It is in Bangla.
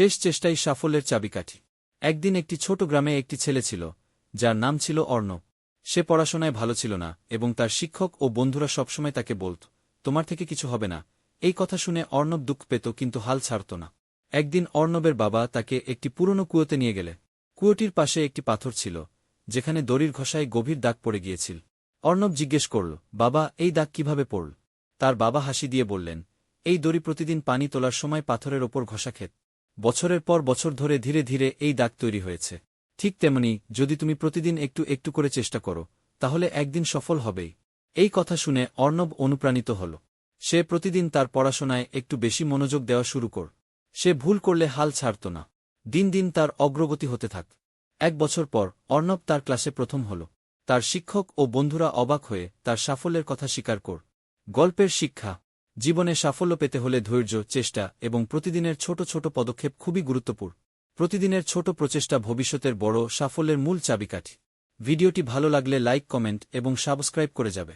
শেষ চেষ্টাই সাফল্যের চাবিকাঠি। একদিন একটি ছোট গ্রামে একটি ছেলে ছিল, যার নাম ছিল অর্ণব। সে পড়াশোনায় ভালো ছিল না এবং তার শিক্ষক ও বন্ধুরা সবসময় তাকে বলত, তোমার থেকে কিছু হবে না। এই কথা শুনে অর্ণব দুঃখ পেত, কিন্তু হাল ছাড়ত না। একদিন অর্ণবের বাবা তাকে একটি পুরনো কুয়োতে নিয়ে গেলে। কুয়োটির পাশে একটি পাথর ছিল, যেখানে দড়ির ঘষায় গভীর দাগ পড়ে গিয়েছিল। অর্ণব জিজ্ঞেস করল, বাবা, এই দাগ কিভাবে পড়ল? তার বাবা হাসি দিয়ে বললেন, এই দড়ি প্রতিদিন পানি তোলার সময় পাথরের ওপর ঘষা খেত। বছরের পর বছর ধরে ধীরে ধীরে এই দাগ তৈরি হয়েছে। ঠিক তেমনি, যদি তুমি প্রতিদিন একটু একটু করে চেষ্টা করো, তাহলে একদিন সফল হবেই। এই কথা শুনে অর্ণব অনুপ্রাণিত হল। সে প্রতিদিন তার পড়াশোনায় একটু বেশি মনোযোগ দেওয়া শুরু কর। সে ভুল করলে হাল ছাড়ত না। দিন দিন তার অগ্রগতি হতে থাক। 1 বছর পর অর্ণব তার ক্লাসে প্রথম হল। তার শিক্ষক ও বন্ধুরা অবাক হয়ে তার সাফল্যের কথা স্বীকার কর। গল্পের শিক্ষা: জীবনে সাফল্য পেতে হলে ধৈর্য, চেষ্টা এবং প্রতিদিনের ছোট ছোট পদক্ষেপ খুবই গুরুত্বপূর্ণ। প্রতিদিনের ছোট প্রচেষ্টা ভবিষ্যতের বড় সাফল্যের মূল চাবিকাঠি। ভিডিওটি ভালো লাগলে লাইক, কমেন্ট এবং সাবস্ক্রাইব করে যাবে।